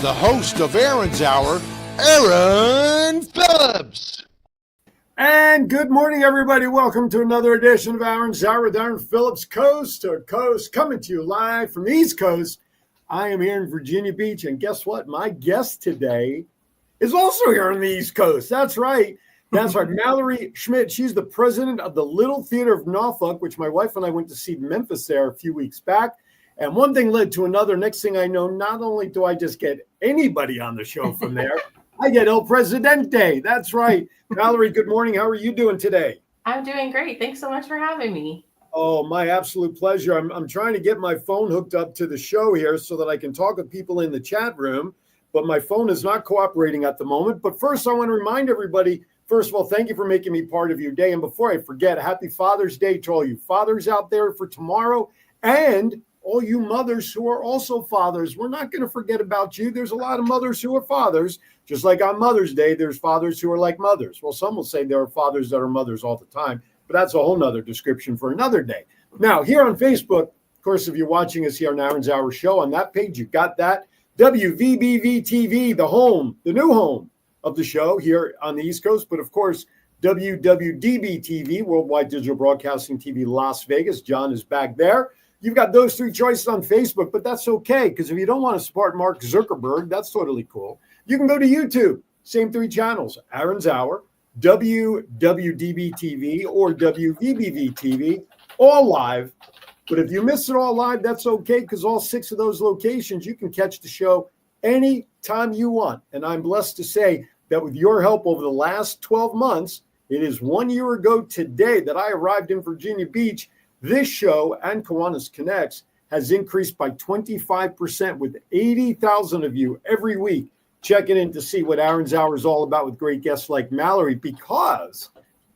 the host of Aaron's Hour, Aaron Phillips. And good morning, everybody. Welcome to another edition of Aaron's Hour with Aaron Phillips, coast to coast, coming to you live from the East Coast. I am here in Virginia Beach, and guess what? My guest today is also here on the East Coast. That's right. That's right. Mallory Schmidt. She's the president of the Little Theater of Norfolk, which my wife and I went to see in Memphis there a few weeks back. And one thing led to another. Next thing I know, not only do I just get anybody on the show from there, I get El Presidente. That's right. Mallory, good morning. How are you doing today? I'm doing great. Thanks so much for having me. Oh, my absolute pleasure. I'm trying to get my phone hooked up to the show here so that I can talk with people in the chat room, but my phone is not cooperating at the moment. But first, I want to remind everybody, first of all, thank you for making me part of your day. And before I forget, happy Father's Day to all you fathers out there for tomorrow, and all you mothers who are also fathers. We're not going to forget about you. There's a lot of mothers who are fathers. Just like on Mother's Day, there's fathers who are like mothers. Well, some will say there are fathers that are mothers all the time, but that's a whole nother description for another day. Now, here on Facebook, of course, if you're watching us here on Aaron's Hour Show, on that page, you got that. WVBV TV, the home, the new home of the show here on the East Coast. But of course, WWDB TV, Worldwide Digital Broadcasting TV, Las Vegas. John is back there. You've got those three choices on Facebook, but that's okay, because if you don't want to support Mark Zuckerberg, that's totally cool. You can go to YouTube, same three channels, Aaron's Hour, WWDB TV, or WVBV TV, all live. But if you miss it all live, that's okay, because all six of those locations, you can catch the show anytime you want. And I'm blessed to say that with your help over the last 12 months, it is 1 year ago today that I arrived in Virginia Beach. This show and Kiwanis Connects has increased by 25%, with 80,000 of you every week checking in to see what Aaron's Hour is all about with great guests like Mallory, because,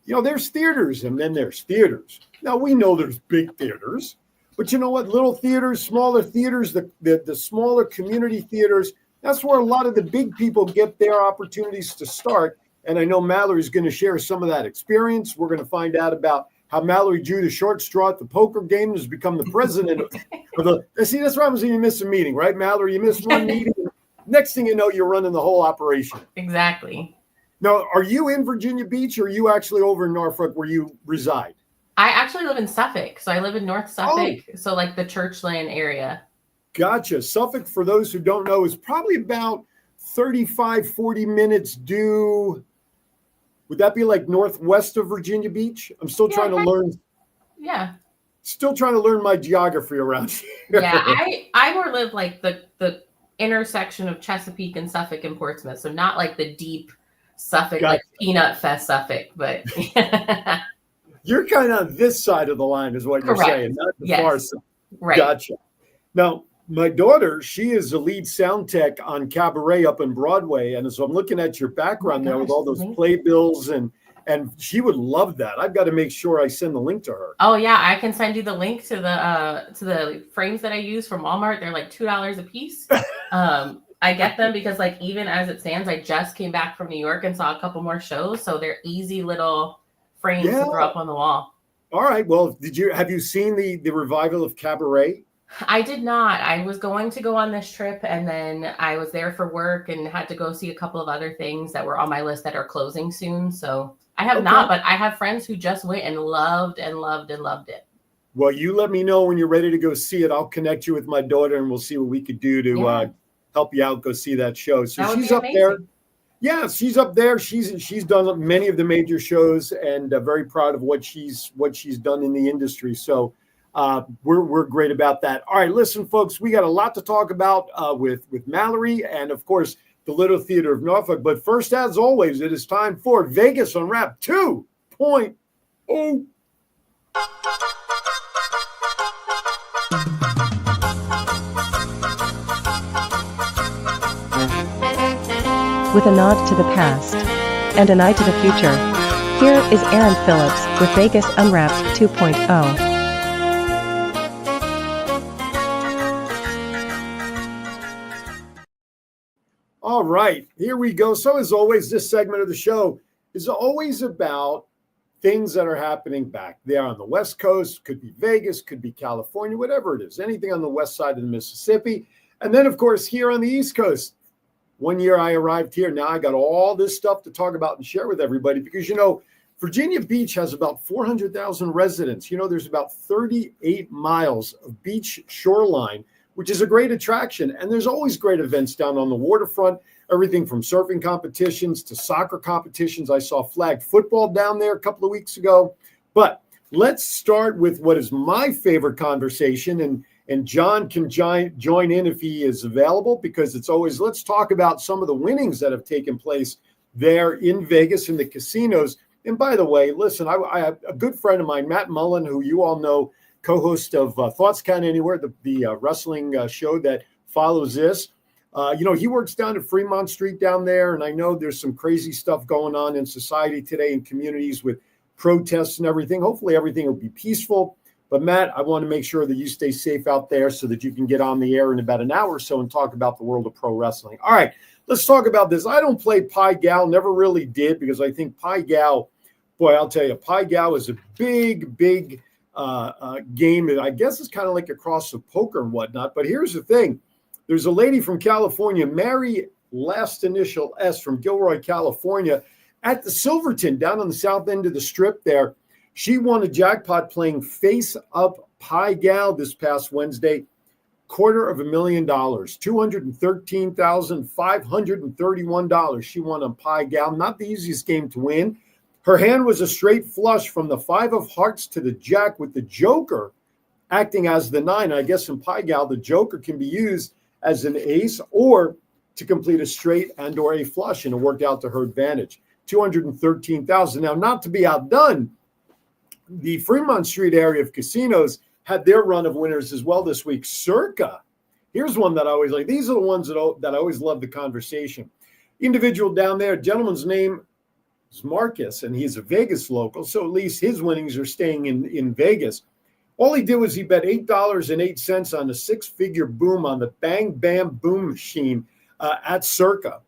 you know, there's theaters and then there's theaters. Now, we know there's big theaters, but you know what? Little theaters, smaller theaters, the smaller community theaters, that's where a lot of the big people get their opportunities to start. And I know Mallory's going to share some of that experience. We're going to find out about how Mallory drew the short straw at the poker game and has become the president of the. See, that's what happens when you miss a meeting, right, Mallory? You miss one meeting. Next thing you know, you're running the whole operation. Exactly. Now, are you in Virginia Beach, or are you actually over in Norfolk where you reside? I actually live in Suffolk. So I live in North Suffolk. Oh. So like the Churchland area. Gotcha. Suffolk, for those who don't know, is probably about 35, 40 minutes due. Would that be like northwest of Virginia Beach? I'm still trying to learn. Yeah. Still trying to learn my geography around here. Yeah, I more live like the intersection of Chesapeake and Suffolk and Portsmouth. So not like the deep Suffolk, like Peanut Fest Suffolk, but you're kind of on this side of the line is what you're saying, not the far side. Right. Gotcha. Now, my daughter, she is the lead sound tech on Cabaret up in Broadway. And so I'm looking at your background there with all those playbills, and she would love that. I've got to make sure I send the link to her. Oh yeah, I can send you the link to the frames that I use from Walmart. They're like $2 a piece. I get them because, like, even as it stands, I just came back from New York and saw a couple more shows, so they're easy little frames to throw up on the wall. All right. Well, have you seen the revival of Cabaret? I did not. I was going to go on this trip, and then I was there for work and had to go see a couple of other things that were on my list that are closing soon. So I have not, but I have friends who just went and loved it. Well, you let me know when you're ready to go see it. I'll connect you with my daughter, and we'll see what we could do to help you out, go see that show. So she's up there. Yeah, she's up there. She's done many of the major shows, and very proud of what she's done in the industry. So we're great about that. All right, listen, folks, we got a lot to talk about with Mallory and, of course, the Little Theater of Norfolk. But first, as always, it is time for Vegas Unwrapped 2.0. With a nod to the past and an eye to the future, here is Aaron Phillips with Vegas Unwrapped 2.0. All right, here we go. So as always, this segment of the show is always about things that are happening back there on the West Coast. Could be Vegas, could be California, whatever it is, anything on the west side of the Mississippi. And then, of course, here on the East Coast, one year I arrived here. Now I got all this stuff to talk about and share with everybody because, Virginia Beach has about 400,000 residents. There's about 38 miles of beach shoreline, which is a great attraction. And there's always great events down on the waterfront, everything from surfing competitions to soccer competitions. I saw flag football down there a couple of weeks ago. But let's start with what is my favorite conversation. And John can join in if he is available, because it's always, let's talk about some of the winnings that have taken place there in Vegas in the casinos. And by the way, listen, I have a good friend of mine, Matt Mullen, who you all know, co-host of Thoughts Count Anywhere, the wrestling show that follows this. He works down at Fremont Street down there, and I know there's some crazy stuff going on in society today in communities with protests and everything. Hopefully everything will be peaceful. But Matt, I want to make sure that you stay safe out there so that you can get on the air in about an hour or so and talk about the world of pro wrestling. All right, let's talk about this. I don't play Pai Gow, never really did, because I think Pai Gow, boy, I'll tell you, Pai Gow is a big game. And I guess it's kind of like a cross of poker and whatnot. But here's the thing. There's a lady from California, Mary, last initial S, from Gilroy, California, at the Silverton down on the south end of the strip there. She won a jackpot playing Face Up Pai Gow this past Wednesday, $250,000, $213,531. She won on Pai Gow, not the easiest game to win. Her hand was a straight flush from the 5 of hearts to the jack, with the joker acting as the 9. I guess in Pai Gow, the joker can be used as an ace or to complete a straight and or a flush, and it worked out to her advantage. $213,000. Now, not to be outdone, the Fremont Street area of casinos had their run of winners as well this week. Circa. Here's one that I always like. These are the ones that I always love the conversation. Individual down there, gentleman's name is Marcus, and he's a Vegas local, so at least his winnings are staying in Vegas. All he did was he bet $8.08 on a 6-figure boom on the Bang Bam Boom machine at Circa.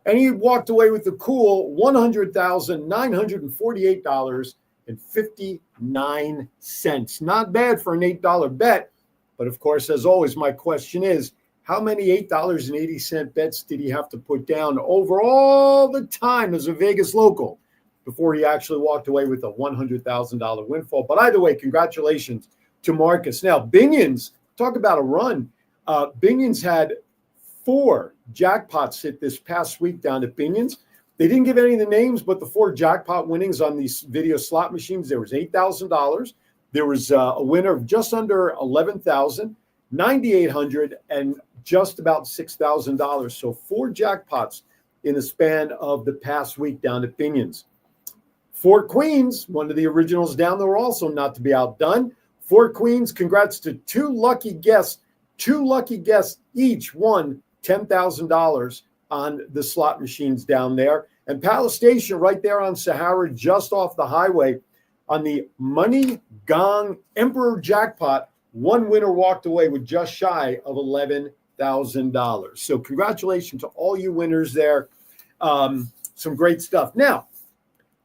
And he walked away with the cool $100,948.59. Not bad for an $8 bet. But of course, as always, my question is, how many $8.80 bets did he have to put down over all the time as a Vegas local before he actually walked away with a $100,000 windfall? But either way, congratulations to Marcus. Now, Binion's, talk about a run. Binion's had 4 jackpots hit this past week down at Binion's. They didn't give any of the names, but the 4 jackpot winnings on these video slot machines, there was $8,000. There was a winner of just under $11,000, $9,800, and just about $6,000. So 4 jackpots in the span of the past week down at Binion's. Fort Queens, one of the originals down there also, not to be outdone. Fort Queens, congrats to 2 lucky guests. 2 lucky guests each won $10,000 on the slot machines down there. And Palace Station right there on Sahara, just off the highway, on the Money Gong Emperor jackpot, 1 winner walked away with just shy of $11,000. So congratulations to all you winners there. Some great stuff. Now,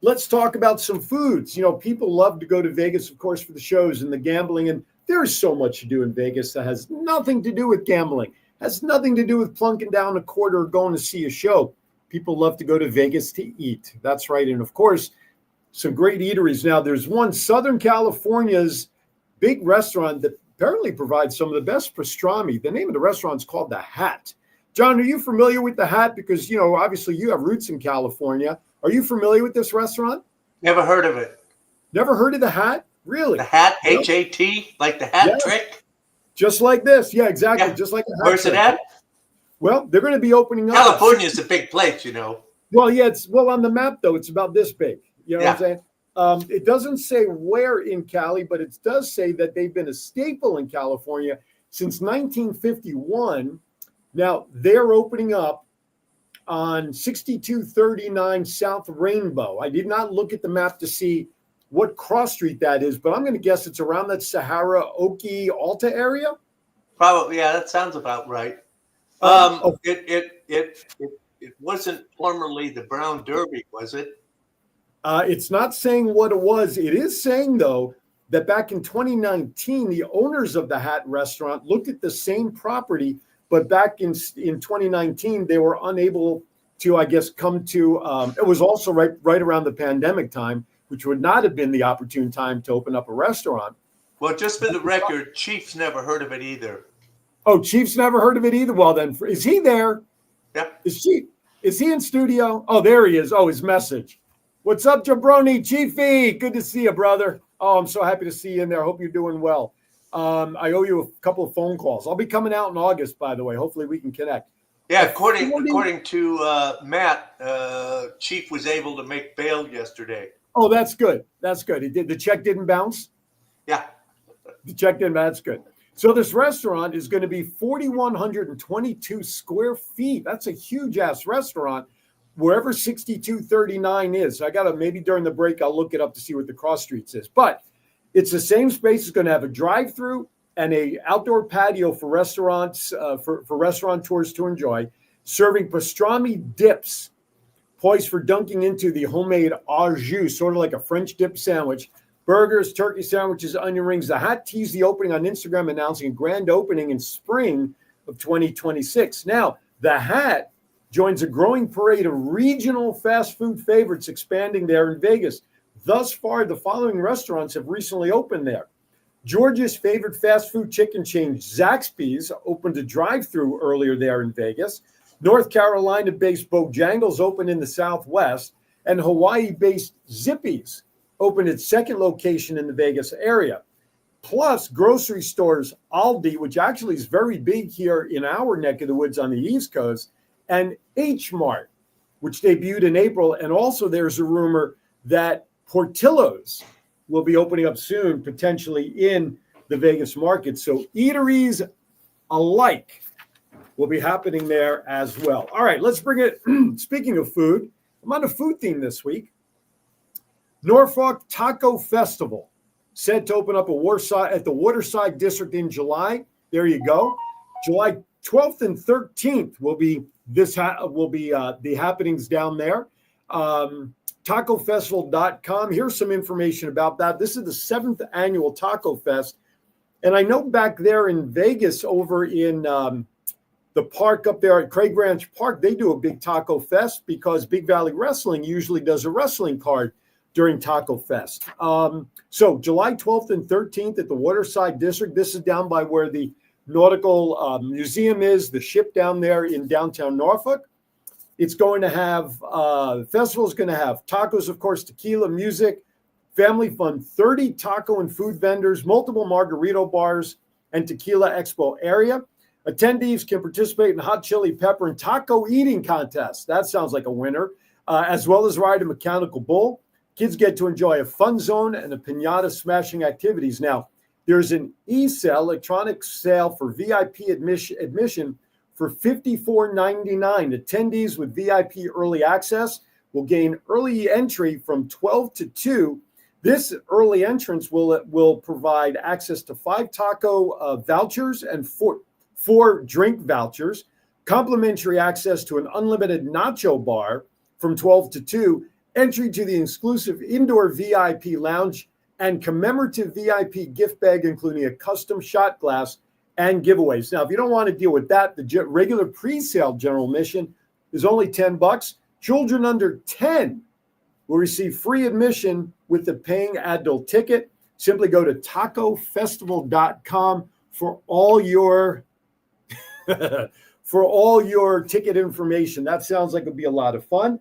let's talk about some foods. People love to go to Vegas, of course, for the shows and the gambling. And there's so much to do in Vegas that has nothing to do with gambling, has nothing to do with plunking down a quarter or going to see a show. People love to go to Vegas to eat. That's right. And of course, some great eateries. Now, there's one, Southern California's big restaurant that apparently provides some of the best pastrami. The name of the restaurant is called The Hat. John, are you familiar with The Hat? Because, obviously you have roots in California. Are you familiar with this restaurant? Never heard of it. Never heard of The Hat? Really? The Hat, H-A-T, like the hat trick? Just like this. Yeah, exactly. Yeah. Just like The Hat. Where's it at? Well, they're going to be opening up. California is a big place, Well, yeah, on the map, though, it's about this big. You know what I'm saying? It doesn't say where in Cali, but it does say that they've been a staple in California since 1951. Now, they're opening up on 6239 South Rainbow. I did not look at the map to see what cross street that is, but I'm going to guess it's around that Sahara, Oki, Alta area. Probably, yeah, that sounds about right. It wasn't formerly the Brown Derby, was it? It's not saying what it was. It is saying, though, that back in 2019, the owners of the Hat restaurant looked at the same property but back in 2019, they were unable to, I guess, come to, it was also right around the pandemic time, which would not have been the opportune time to open up a restaurant. Well, just for the record, Chief's never heard of it either. Oh, Chief's never heard of it either? Well, then, is he there? Yep. Is he in studio? Oh, there he is. Oh, his message. What's up, Jabroni? Chiefy, good to see you, brother. Oh, I'm so happy to see you in there. Hope you're doing well. I owe you a couple of phone calls. I'll be coming out in August, by the way. Hopefully we can connect. Yeah, according to Matt, Chief was able to make bail yesterday. Oh, that's good. That's good. The check didn't bounce? Yeah. The check didn't bounce. That's good. So this restaurant is going to be 4,122 square feet. That's a huge-ass restaurant, wherever 6239 is. I got to, maybe during the break, I'll look it up to see what the cross streets is. But it's the same space. It's going to have a drive-through and a outdoor patio for restaurants, for restaurateurs to enjoy, serving pastrami dips, poised for dunking into the homemade au jus, sort of like a French dip sandwich. Burgers, turkey sandwiches, onion rings. The Hat teased the opening on Instagram, announcing a grand opening in spring of 2026. Now, the Hat joins a growing parade of regional fast food favorites expanding there in Vegas. Thus far, the following restaurants have recently opened there. Georgia's favorite fast food chicken chain, Zaxby's, opened a drive-thru earlier there in Vegas. North Carolina-based Bojangles opened in the Southwest, and Hawaii-based Zippy's opened its second location in the Vegas area. Plus, grocery stores Aldi, which actually is very big here in our neck of the woods on the East Coast, and H Mart, which debuted in April. And also there's a rumor that Portillo's will be opening up soon, potentially in the Vegas market. So eateries alike will be happening there as well. All right, let's bring it. Speaking of food, I'm on a food theme this week. Norfolk Taco Festival set to open up at the Waterside District in July. There you go. July 12th and 13th will be the happenings down there. TacoFestival.com. Here's some information about that. This is the 7th annual Taco Fest. And I know back there in Vegas, over in the park up there at Craig Ranch Park, they do a big Taco Fest because Big Valley Wrestling usually does a wrestling card during Taco Fest. So July 12th and 13th at the Waterside District. This is down by where the Nautical Museum is, the ship down there in downtown Norfolk. It's going to have, the festival is going to have tacos, of course, tequila, music, family fun, 30 taco and food vendors, multiple margarito bars, and tequila expo area. Attendees can participate in hot chili pepper and taco eating contests. That sounds like a winner, as well as ride a mechanical bull. Kids get to enjoy a fun zone and a piñata smashing activities. Now, there's an e-sale, electronic sale for VIP admission for $54.99. Attendees with VIP early access will gain early entry from 12 to 2. This early entrance will provide access to 5 taco vouchers and 4 drink vouchers, complimentary access to an unlimited nacho bar from 12 to 2, entry to the exclusive indoor VIP lounge, and commemorative VIP gift bag, including a custom shot glass and giveaways. Now, if you don't want to deal with that, the regular pre-sale general admission is only $10. Children under 10 will receive free admission with the paying adult ticket. Simply go to tacofestival.com for all your ticket information. That sounds like it'll be a lot of fun.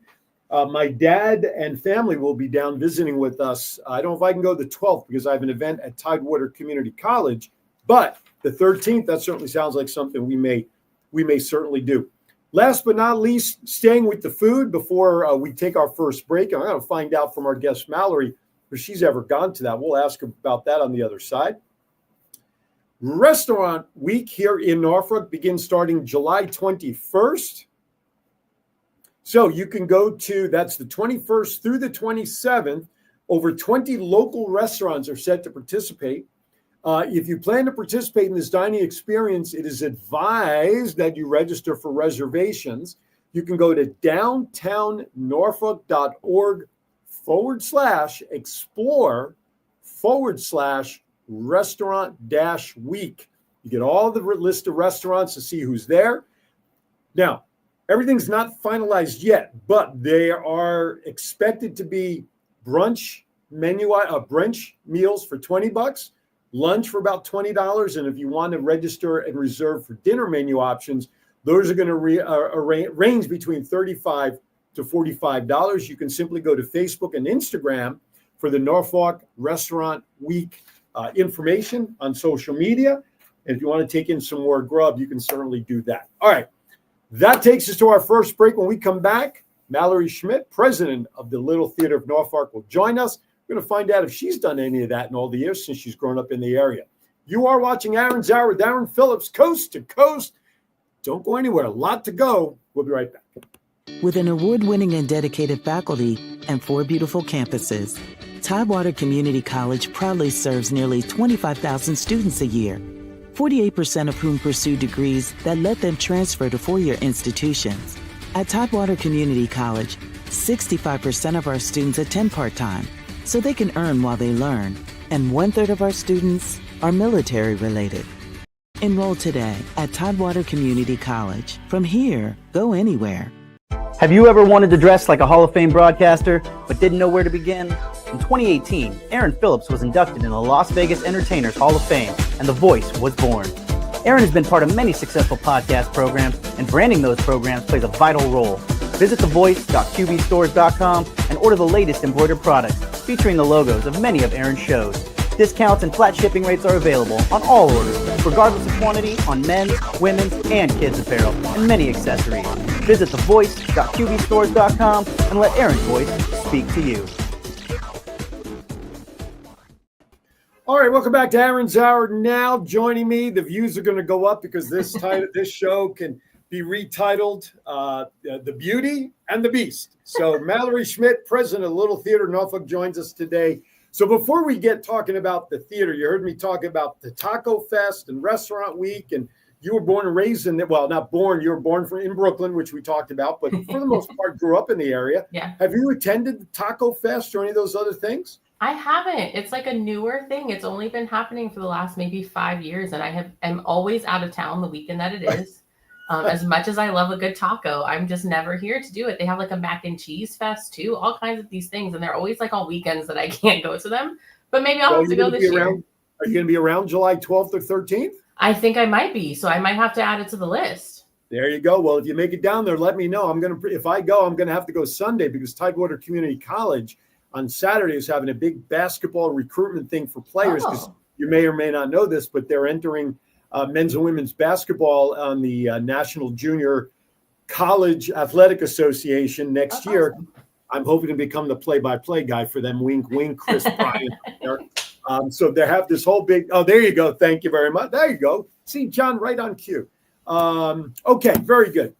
My dad and family will be down visiting with us. I don't know if I can go the 12th because I have an event at Tidewater Community College, but the 13th, that certainly sounds like something we may certainly do. Last but not least, staying with the food before we take our first break. I'm going to find out from our guest Mallory if she's ever gone to that. We'll ask her about that on the other side. Restaurant Week here in Norfolk begins starting July 21st. So you can go to, that's the 21st through the 27th. Over 20 local restaurants are set to participate. If you plan to participate in this dining experience, it is advised that you register for reservations. You can go to downtownnorfolk.org/explore/restaurant-week. You get all the list of restaurants to see who's there. Now, everything's not finalized yet, but they are expected to be brunch meals for $20, lunch for about $20, and if you want to register and reserve for dinner menu options, those are going to range between $35 to $45. You can simply go to Facebook and Instagram for the Norfolk Restaurant Week information on social media. And if you want to take in some more grub, you can certainly do that. All right. That takes us to our first break. When we come back, Mallory Schmidt, president of the Little Theater of Norfolk, will join us. We're going to find out if she's done any of that in all the years since she's grown up in the area. You are watching Aaron's Hour with Aaron Phillips, coast to coast. Don't go anywhere. A lot to go. We'll be right back. With an award-winning and dedicated faculty and 4 beautiful campuses, Tidewater Community College proudly serves nearly 25,000 students a year, 48% of whom pursue degrees that let them transfer to four-year institutions. At Tidewater Community College, 65% of our students attend part-time, so they can earn while they learn, and 1/3 of our students are military-related. Enroll today at Tidewater Community College. From here, go anywhere. Have you ever wanted to dress like a Hall of Fame broadcaster, but didn't know where to begin? In 2018, Aaron Phillips was inducted in the Las Vegas Entertainers Hall of Fame, and The Voice was born. Aaron has been part of many successful podcast programs, and branding those programs plays a vital role. Visit thevoice.qbstores.com and order the latest embroidered products featuring the logos of many of Aaron's shows. Discounts and flat shipping rates are available on all orders, regardless of quantity, on men's, women's, and kids' apparel, and many accessories. Visit thevoice.qbstores.com and let Aaron's voice speak to you. All right, welcome back to Aaron's Hour. Now joining me, the views are going to go up because this show can be retitled The Beauty and the Beast. So Mallory Schmidt, president of Little Theater of Norfolk, joins us today. So before we get talking about the theater, you heard me talk about the Taco Fest and Restaurant Week, and you were born and raised in, well, not born, you were born in Brooklyn, which we talked about, but for the most part, grew up in the area. Yeah. Have you attended the Taco Fest or any of those other things? I haven't. It's like a newer thing. It's only been happening for the last maybe 5 years, and am always out of town the weekend that it is. As much as I love a good taco, I'm just never here to do it. They have like a mac and cheese fest too, all kinds of these things, and they're always like on weekends that I can't go to them. But maybe I'll have to go this year. Are you going to be around July 12th or 13th? I think I might be, so I might have to add it to the list. There you go. Well, if you make it down there, let me know. If I go, I'm going to have to go Sunday because Tidewater Community College on Saturday is having a big basketball recruitment thing for players. Because you may or may not know this, but they're entering men's and women's basketball on the National Junior College Athletic Association next year. Awesome. I'm hoping to become the play-by-play guy for them. Wink, wink, Chris Bryant. So they have this whole big. Oh, there you go. Thank you very much. There you go. See, John, right on cue. Okay, very good.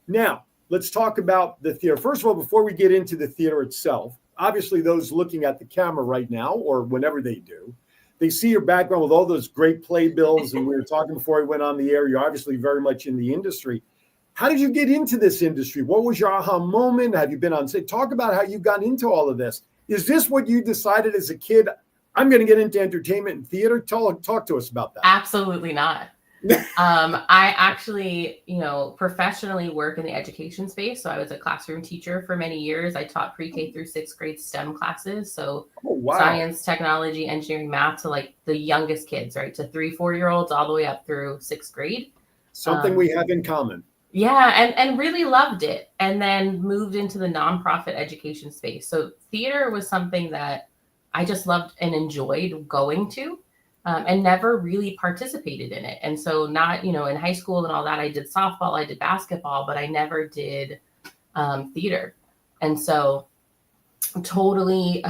Now let's talk about the theater. First of all, before we get into the theater itself, obviously those looking at the camera right now or whenever they do, they see your background with all those great playbills. And we were talking before I went on the air. You're obviously very much in the industry. How did you get into this industry? What was your aha moment? Have you been on set? Talk about how you got into all of this. Is this what you decided as a kid? I'm going to get into entertainment and theater. Talk to us about that. Absolutely not. I actually, professionally work in the education space. So I was a classroom teacher for many years. I taught pre-K through 6th grade STEM classes. So science, technology, engineering, math to like the youngest kids, right? To 3-4-year-olds all the way up through 6th grade. Something we have in common. Yeah. And really loved it. And then moved into the nonprofit education space. So theater was something that I just loved and enjoyed going to. And never really participated in it. And so not, in high school and all that, I did softball, I did basketball, but I never did theater. And so totally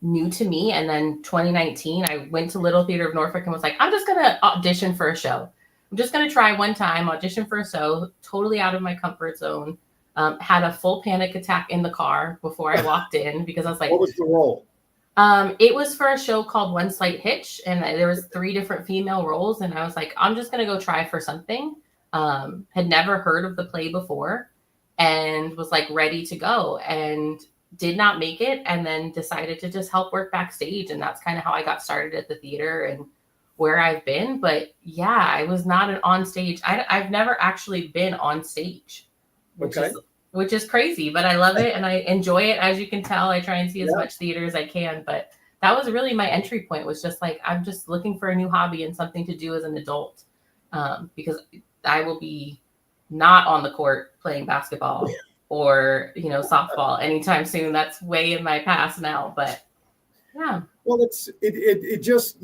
new to me. And then 2019, I went to Little Theater of Norfolk and was like, I'm just going to audition for a show. I'm just going to try one time, audition for a show, totally out of my comfort zone. Had a full panic attack in the car before I walked in because I was like, what was the role? It was for a show called One Slight Hitch, and there was 3 different female roles, and I was like, I'm just gonna go try for something. Had never heard of the play before, and was like ready to go, and did not make it, and then decided to just help work backstage, and that's kind of how I got started at the theater, and where I've been. But yeah, I was not an on stage. I've never actually been on stage, which is crazy, but I love it and I enjoy it. As you can tell, I try and see as much theater as I can, but that was really my entry point, was just like, I'm just looking for a new hobby and something to do as an adult, because I will be not on the court playing basketball or, softball anytime soon. That's way in my past now, but yeah. Well, it just,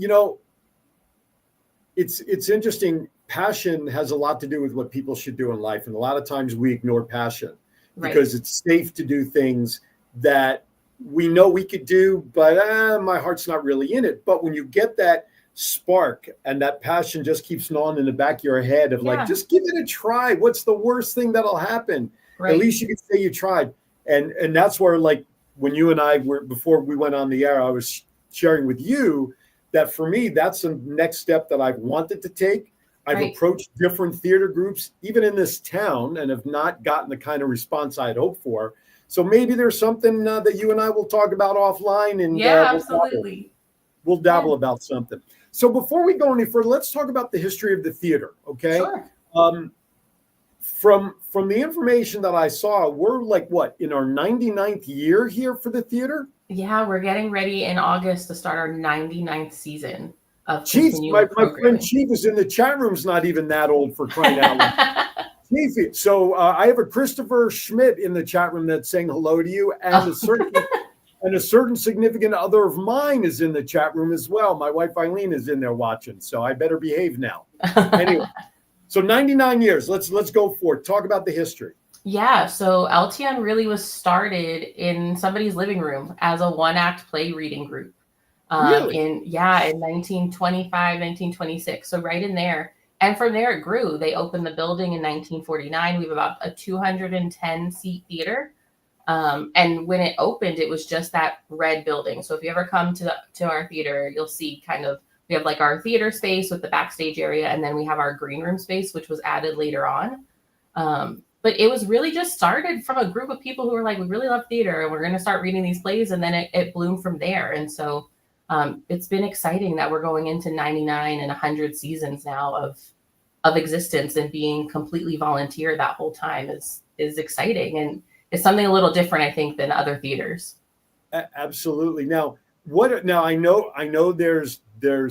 it's interesting. Passion has a lot to do with what people should do in life. And a lot of times we ignore passion because it's safe to do things that we know we could do, but my heart's not really in it. But when you get that spark and that passion just keeps gnawing in the back of your head of like, just give it a try. What's the worst thing that'll happen? At least you can say you tried. And that's where, like, when you and I were, before we went on the air, I was sharing with you that for me, that's the next step that I've wanted to take. I've approached different theater groups, even in this town, and have not gotten the kind of response I'd hoped for. So maybe there's something that you and I will talk about offline. And absolutely. We'll dabble about something. So before we go any further, let's talk about the history of the theater, okay? Sure. From the information that I saw, we're like, what, in our 99th year here for the theater? Yeah, we're getting ready in August to start our 99th season of Chief. My friend Chief is in the chat room's not even that old, for crying out loud. Chief, so I have a Christopher Schmidt in the chat room that's saying hello to you, and a certain significant other of mine is in the chat room as well. My wife Eileen is in there watching, so I better behave now. Anyway, so 99 years. Let's go for it. Talk about the history. Yeah, so LTN really was started in somebody's living room as a one-act play reading group. Really? In 1925, 1926. So right in there. And from there it grew. They opened the building in 1949. We have about a 210-seat theater. And when it opened, it was just that red building. So if you ever come to our theater, you'll see we have like our theater space with the backstage area, and then we have our green room space, which was added later on. But it was really just started from a group of people who were like, we really love theater and we're going to start reading these plays. And then it bloomed from there. And so it's been exciting that we're going into 99 and 100 seasons now of existence, and being completely volunteer that whole time is exciting. And it's something a little different, I think, than other theaters. Absolutely. Now I know there's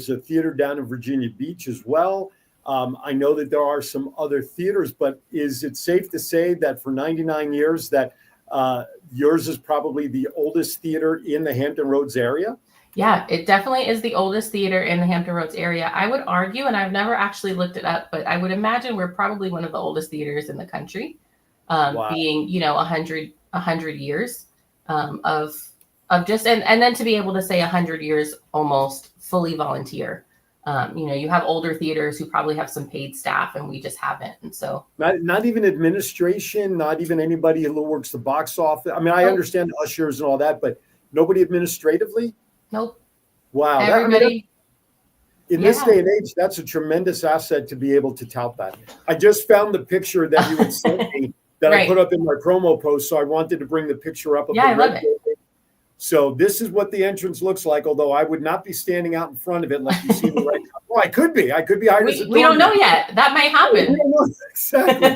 a theater down in Virginia Beach as well. I know that there are some other theaters, but is it safe to say that for 99 years that yours is probably the oldest theater in the Hampton Roads area? Yeah, it definitely is the oldest theater in the Hampton Roads area. I would argue, and I've never actually looked it up, but I would imagine we're probably one of the oldest theaters in the country, being 100 years of just, and then to be able to say 100 years almost fully volunteer. You have older theaters who probably have some paid staff, and we just haven't. And so not even administration, not even anybody who works the box office. I mean, I understand the ushers and all that, but nobody administratively? Nope. Wow. Everybody. In this day and age, that's a tremendous asset to be able to tout that. I just found the picture that you had sent me that I put up in my promo post, so I wanted to bring the picture up of the red building. So this is what the entrance looks like, although I would not be standing out in front of it like you see the right. Well, I could be. We don't know yet. That might happen. We don't know exactly.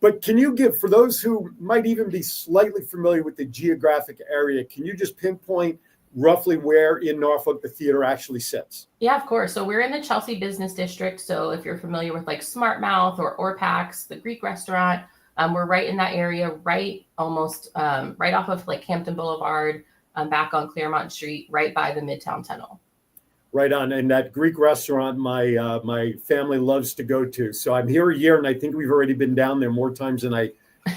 But can you give, for those who might even be slightly familiar with the geographic area, can you just pinpoint roughly where in Norfolk the theater actually sits? Yeah, of course. So we're in the Chelsea Business District. So if you're familiar with like Smart Mouth or Orpax, the Greek restaurant, we're right in that area, right off of like Hampton Boulevard, back on Claremont Street, right by the Midtown Tunnel. Right on. And that Greek restaurant, my family loves to go to. So I'm here a year, and I think we've already been down there more times than I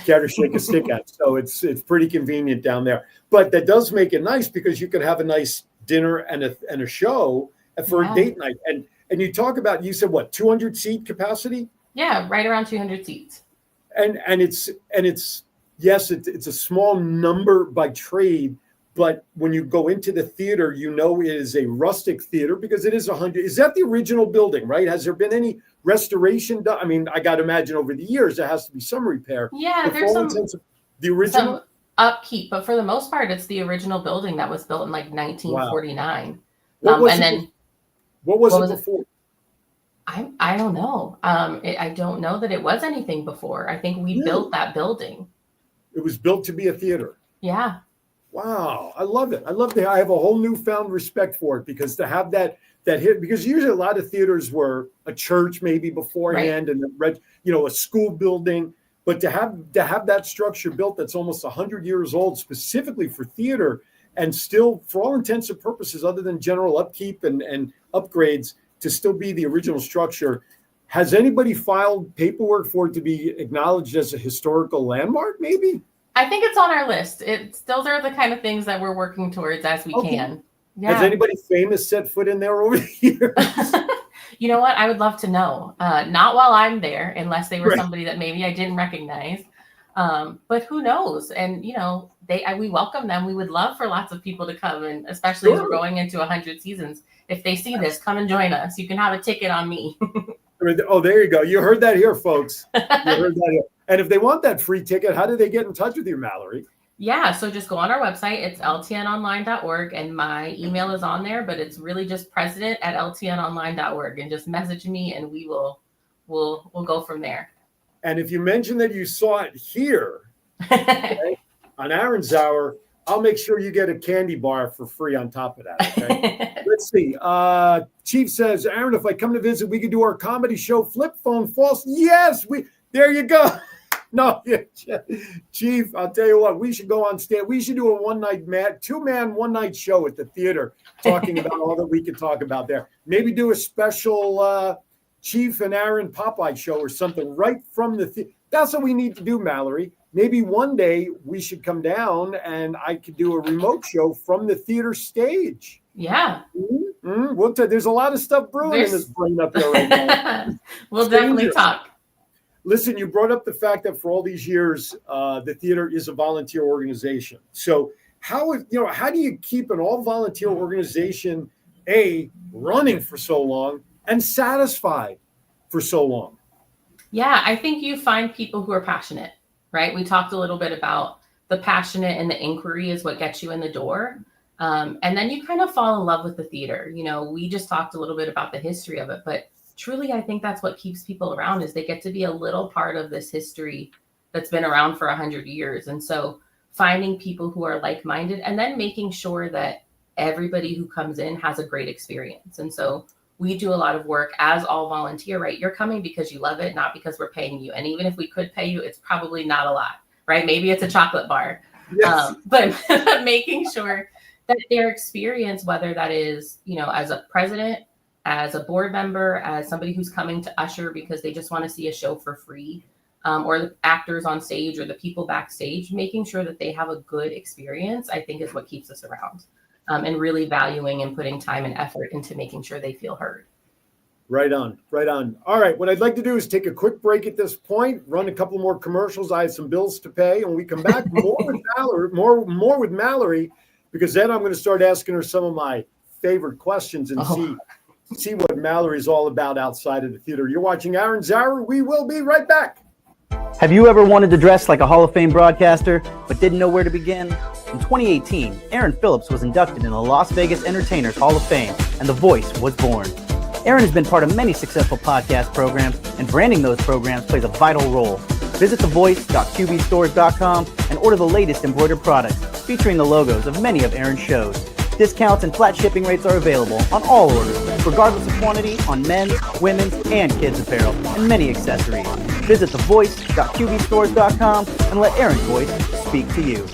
care to shake a stick at. So it's pretty convenient down there. But that does make it nice because you can have a nice dinner and a show for a date night. And you talk about, you said what, 200 seat capacity? Yeah, right around 200 seats. And it's yes, it's a small number by trade, but when you go into the theater, it is a rustic theater because it is 100. Is that the original building, right? Has there been any restoration done? I mean, I got to imagine over the years there has to be some repair. Yeah, there's the original some upkeep, but for the most part, it's the original building that was built in like 1949. Wow. What was it before? I don't know. I don't know that it was anything before. I think we built that building. It was built to be a theater. Yeah. Wow, I love it. I love that. I have a whole newfound respect for it, because to have that hit, because usually a lot of theaters were a church maybe beforehand, right, and a school building, but to have that structure built that's almost 100 years old specifically for theater, and still, for all intents and purposes, other than general upkeep and upgrades, to still be the original structure. Has anybody filed paperwork for it to be acknowledged as a historical landmark, maybe? I think it's on our list. Those are the kind of things that we're working towards as we can. Yeah. Has anybody famous set foot in there over the years? You know what? I would love to know. Not while I'm there, unless they were somebody that maybe I didn't recognize. But who knows? And we welcome them. We would love for lots of people to come, and especially as we're going into 100 seasons. If they see this, come and join us. You can have a ticket on me. Oh, there you go. You heard that here, folks. You heard that here. And if they want that free ticket, how do they get in touch with you, Mallory? Yeah, so just go on our website. It's ltnonline.org, and my email is on there, but it's really just president@ltnonline.org, and just message me, and we'll go from there. And if you mention that you saw it here on Aaron's Hour, I'll make sure you get a candy bar for free on top of that. Okay? Let's see. Chief says, Aaron, if I come to visit, we could do our comedy show, Flip Phone False. Yes, there you go. No, Chief, I'll tell you what, we should go on stage. We should do a two-man, one-night show at the theater, talking about all that we could talk about there. Maybe do a special Chief and Aaron Popeye show or something right from the theater. That's what we need to do, Mallory. Maybe one day we should come down and I could do a remote show from the theater stage. Yeah. Mm-hmm. There's a lot of stuff brewing in this brain up there right now. We'll definitely talk. Listen, you brought up the fact that for all these years, the theater is a volunteer organization. So how do you keep an all-volunteer organization, running for so long and satisfied for so long? Yeah, I think you find people who are passionate, right? We talked a little bit about the passionate and the inquiry is what gets you in the door. And then you kind of fall in love with the theater. We just talked a little bit about the history of it, but truly, I think that's what keeps people around, is they get to be a little part of this history that's been around for 100 years. And so finding people who are like-minded, and then making sure that everybody who comes in has a great experience. And so we do a lot of work as all volunteer, right? You're coming because you love it, not because we're paying you. And even if we could pay you, it's probably not a lot, right? Maybe it's a chocolate bar. Yes. But making sure that their experience, whether that is, as a president, as a board member, as somebody who's coming to usher because they just want to see a show for free, or the actors on stage or the people backstage, making sure that they have a good experience, I think is what keeps us around, and really valuing and putting time and effort into making sure they feel heard. Right on. All right, what I'd like to do is take a quick break at this point, run a couple more commercials. I have some bills to pay, and when we come back, more with Mallory, because then I'm going to start asking her some of my favorite questions and see what Mallory's all about outside of the theater. You're watching Aaron's Hour. We will be right back. Have you ever wanted to dress like a Hall of Fame broadcaster, but didn't know where to begin? In 2018, Aaron Phillips was inducted in the Las Vegas Entertainers Hall of Fame, and The Voice was born. Aaron has been part of many successful podcast programs, and branding those programs plays a vital role. Visit thevoice.qbstores.com and order the latest embroidered products featuring the logos of many of Aaron's shows. Discounts and flat shipping rates are available on all orders, regardless of quantity, on men's, women's, and kids' apparel, and many accessories. Visit thevoice.qbstores.com and let Aaron's voice speak to you.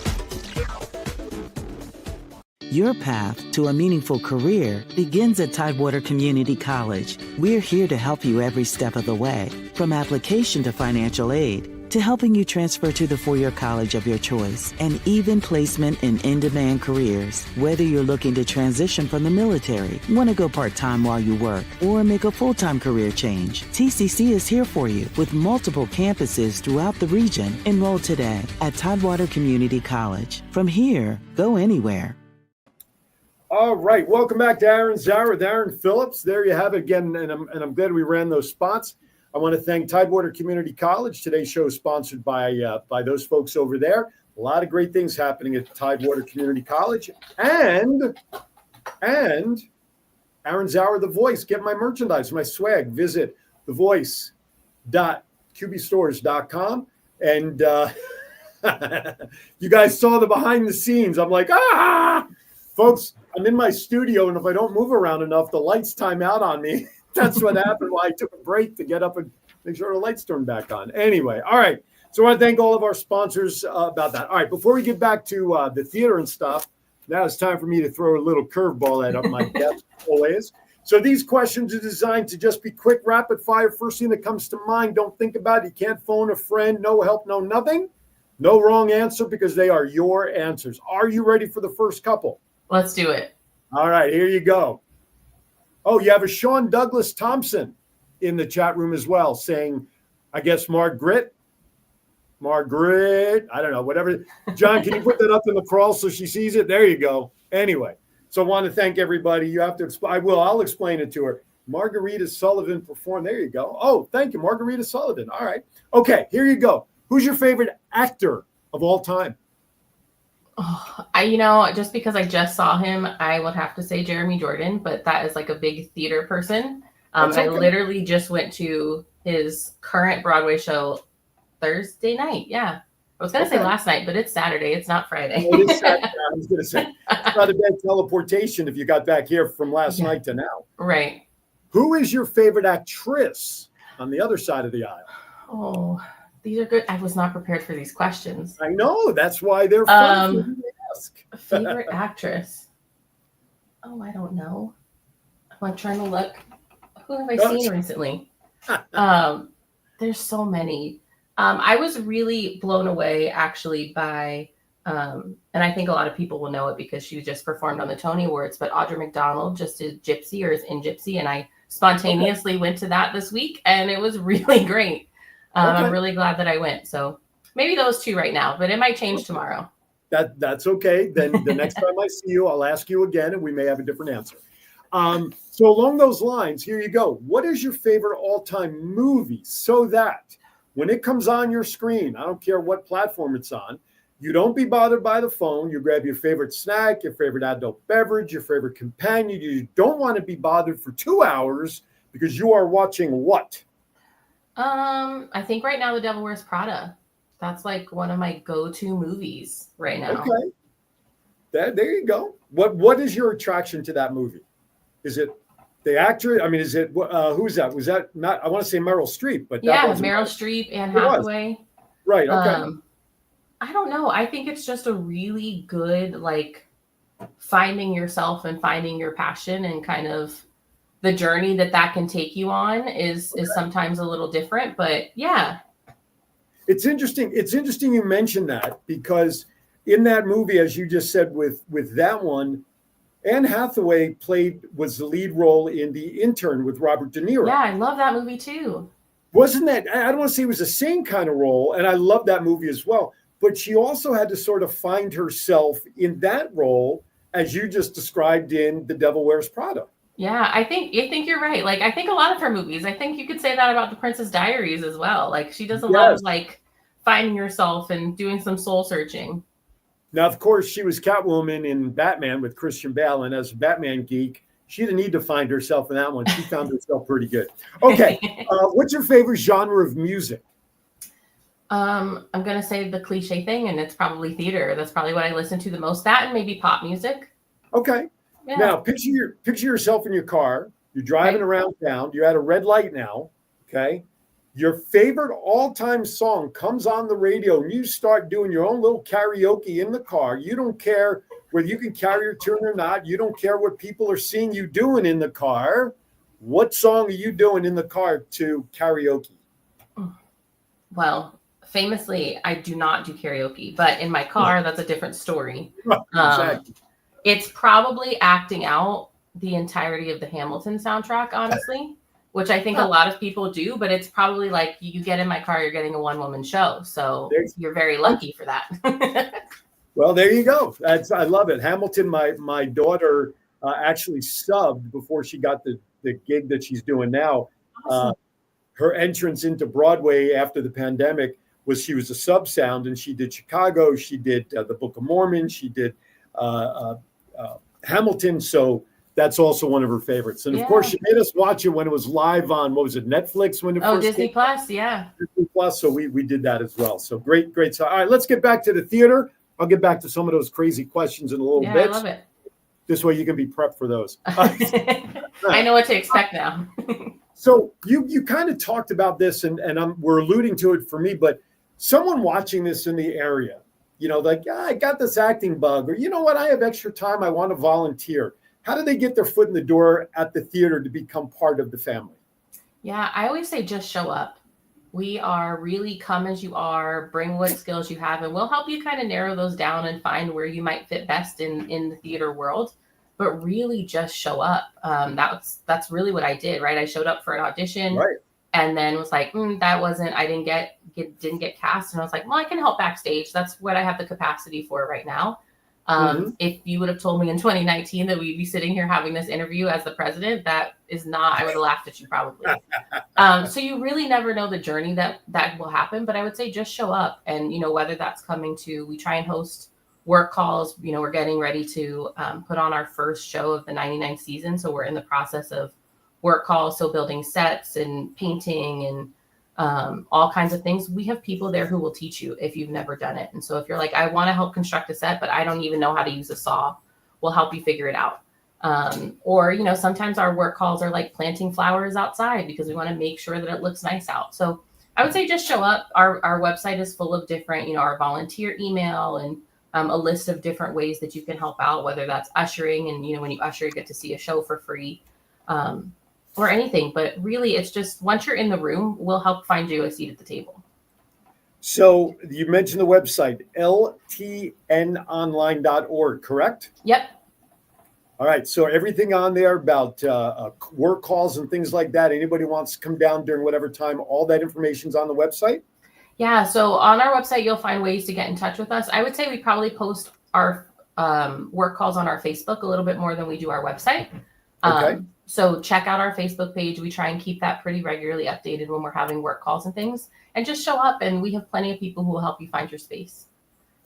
Your path to a meaningful career begins at Tidewater Community College. We're here to help you every step of the way, from application to financial aid, to helping you transfer to the four-year college of your choice, and even placement in in-demand careers. Whether you're looking to transition from the military, want to go part-time while you work, or make a full-time career change, TCC is here for you with multiple campuses throughout the region. Enroll today at Tidewater Community College. From here, go anywhere. All right, welcome back to Aaron's Hour with Aaron Phillips. There you have it again, and I'm glad we ran those spots. I want to thank Tidewater Community College. Today's show is sponsored by those folks over there. A lot of great things happening at Tidewater Community College, and Aaron Zauer, The Voice. Get my merchandise, my swag. Visit thevoice.qbstores.com. And you guys saw the behind the scenes. I'm like, folks, I'm in my studio, and if I don't move around enough, the lights time out on me. That's what happened while I took a break to get up and make sure the lights turn back on. Anyway, all right. So I want to thank all of our sponsors about that. All right, before we get back to the theater and stuff, now it's time for me to throw a little curveball at my desk always. So these questions are designed to just be quick, rapid fire. First thing that comes to mind, don't think about it. You can't phone a friend, no help, no nothing. No wrong answer because they are your answers. Are you ready for the first couple? Let's do it. All right, here you go. Oh, you have a Sean Douglas Thompson in the chat room as well saying, I guess Margaret, I don't know, whatever. John, can you put that up in the crawl so she sees it? There you go. Anyway, so I want to thank everybody. You have to explain. I'll explain it to her. Margarita Sullivan performed. There you go. Oh, thank you, Margarita Sullivan. All right. Okay, here you go. Who's your favorite actor of all time? Oh, just because I just saw him, I would have to say Jeremy Jordan, but that is like a big theater person. Okay. I literally just went to his current Broadway show Thursday night. Yeah. I was going to say last night, but it's Saturday. It's not Friday. It is Saturday. I was going to say, it's not a bad teleportation if you got back here from last night to now. Right. Who is your favorite actress on the other side of the aisle? Oh, these are good. I was not prepared for these questions. I know. That's why they're fun for you to ask. Favorite actress? Oh, I don't know. I'm like trying to look. Who have I seen recently? There's so many. I was really blown away actually by, and I think a lot of people will know it because she just performed on the Tony Awards, but Audra McDonald just did Gypsy or is in Gypsy. And I spontaneously went to that this week and it was really great. I'm really glad that I went. So maybe those two right now, but it might change tomorrow. That's okay. Then the next time I see you, I'll ask you again and we may have a different answer. So along those lines, here you go. What is your favorite all-time movie so that when it comes on your screen, I don't care what platform it's on, you don't be bothered by the phone. You grab your favorite snack, your favorite adult beverage, your favorite companion. You don't want to be bothered for 2 hours because you are watching what? I think right now The Devil Wears Prada. That's like one of my go-to movies right now. Okay. There you go. What is your attraction to that movie? Is it the actor? I mean, is it who is that? Was that not? I want to say Meryl Streep, but yeah, Meryl Streep, Anne Hathaway. Right. Okay. I don't know. I think it's just a really good like finding yourself and finding your passion and kind of the journey that can take you on is sometimes a little different, but yeah. It's interesting. It's interesting you mentioned that because in that movie, as you just said, with that one, Anne Hathaway was the lead role in The Intern with Robert De Niro. Yeah, I love that movie too. Wasn't that? I don't want to say it was the same kind of role, and I love that movie as well. But she also had to sort of find herself in that role, as you just described in The Devil Wears Prada. Yeah, I think you're right. Like, I think a lot of her movies, I think you could say that about The Princess Diaries as well. Like, she does a lot of like finding yourself and doing some soul searching. Now, of course, she was Catwoman in Batman with Christian Bale, and as a Batman geek, she didn't need to find herself in that one. She found herself pretty good. Okay, what's your favorite genre of music? I'm gonna say the cliche thing, and it's probably theater. That's probably what I listen to the most. That and maybe pop music. Okay. Yeah. Now, picture yourself in your car. You're driving around town. You're at a red light now. Okay. Your favorite all-time song comes on the radio, and you start doing your own little karaoke in the car. You don't care whether you can carry your tune or not. You don't care what people are seeing you doing in the car. What song are you doing in the car to karaoke? Well, famously, I do not do karaoke, but in my car, that's a different story. Exactly. It's probably acting out the entirety of the Hamilton soundtrack, honestly, which I think a lot of people do, but it's probably like you get in my car, you're getting a one-woman show. So you're very lucky for that. Well, there you go. I love it. Hamilton, my daughter actually subbed before she got the gig that she's doing now. Awesome. Her entrance into Broadway after the pandemic was she was a sub sound, and she did Chicago. She did the Book of Mormon. She did Hamilton. So That's also one of her favorites. And of course, she made us watch it when it was live on, what was it, Netflix? When it first Disney came? Plus, yeah. Disney Plus. So we did that as well. So great. So, all right, let's get back to the theater. I'll get back to some of those crazy questions in a little bit. I love it. This way you can be prepped for those. I know what to expect now. So you kind of talked about this, and we're alluding to it for me, but someone watching this in the area, like, I got this acting bug, or you know what, I have extra time, I want to volunteer. How do they get their foot in the door at the theater to become part of the family? Yeah, I always say just show up. We are really come as you are, bring what skills you have, and we'll help you kind of narrow those down and find where you might fit best in the theater world. But really just show up. That's really what I did, right? I showed up for an audition, right, and then was like, that wasn't, I didn't get cast. And I was like, well, I can help backstage. That's what I have the capacity for right now. If you would have told me in 2019 that we'd be sitting here having this interview as the president, that is not, I would have laughed at you probably. So you really never know the journey that will happen, but I would say just show up. And, whether that's coming to, we try and host work calls, we're getting ready to put on our first show of the 99th season. So we're in the process of work calls. So building sets and painting and all kinds of things. We have people there who will teach you if you've never done it. And so if you're like, I want to help construct a set, but I don't even know how to use a saw, we'll help you figure it out. Or, sometimes our work calls are like planting flowers outside because we want to make sure that it looks nice out. So I would say just show up. Our website is full of different, our volunteer email and a list of different ways that you can help out, whether that's ushering and, when you usher, you get to see a show for free. Or anything, but really it's just once you're in the room, we'll help find you a seat at the table. So you mentioned the website, ltnonline.org, correct? Yep. All right. So everything on there about work calls and things like that, anybody wants to come down during whatever time, all that information's on the website? Yeah. So on our website, you'll find ways to get in touch with us. I would say we probably post our work calls on our Facebook a little bit more than we do our website. Okay. So check out our Facebook page. We try and keep that pretty regularly updated when we're having work calls and things, and just show up, and we have plenty of people who will help you find your space.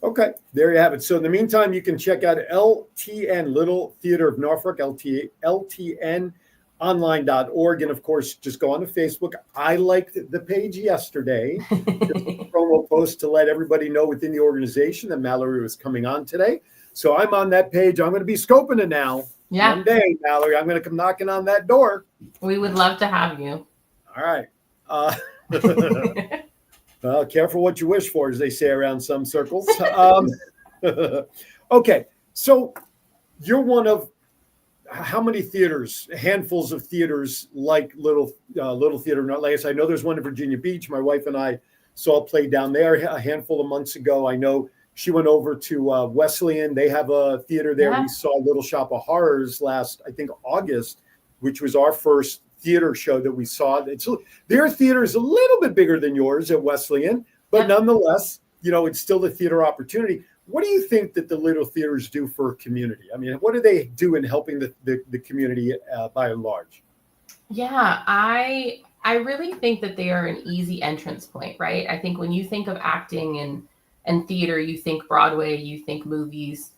Okay, there you have it. So in the meantime, you can check out LTN, Little Theater of Norfolk, LTNonline.org. And of course, just go on to Facebook. I liked the page yesterday. Just a promo post to let everybody know within the organization that Mallory was coming on today. So I'm on that page. I'm going to be scoping it now. Yeah. One day, Mallory, I'm going to come knocking on that door. We would love to have you. All right. Well, careful what you wish for, as they say around some circles. Okay. So you're one of how many theaters, handfuls of theaters like Little Theater of Norfolk? Like I said, I know there's one in Virginia Beach. My wife and I saw a play down there a handful of months ago. I know she went over to Wesleyan. They have a theater there. Yeah. We saw Little Shop of Horrors last, I think, August, which was our first theater show that we saw. Their theater is a little bit bigger than yours at Wesleyan, but nonetheless, it's still a theater opportunity. What do you think that the little theaters do for a community? I mean, what do they do in helping the community by and large? Yeah, I really think that they are an easy entrance point, right? I think when you think of acting and theater, you think Broadway, you think movies.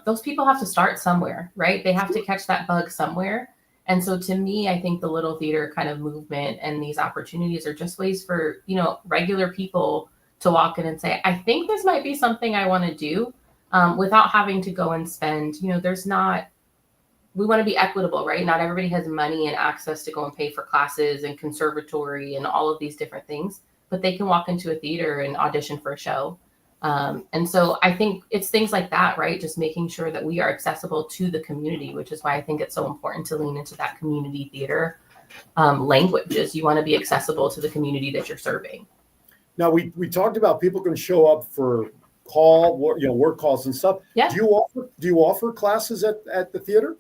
Those people have to start somewhere, right? They have to catch that bug somewhere. And so to me, I think the little theater kind of movement and these opportunities are just ways for, regular people to walk in and say, I think this might be something I want to do without having to go and spend, we want to be equitable, right? Not everybody has money and access to go and pay for classes and conservatory and all of these different things, but they can walk into a theater and audition for a show. And so I think it's things like that, right? Just making sure that we are accessible to the community, which is why I think it's so important to lean into that community theater language, is you want to be accessible to the community that you're serving. Now, we talked about people can show up for work calls and stuff. Yeah. Do you offer classes at the theater?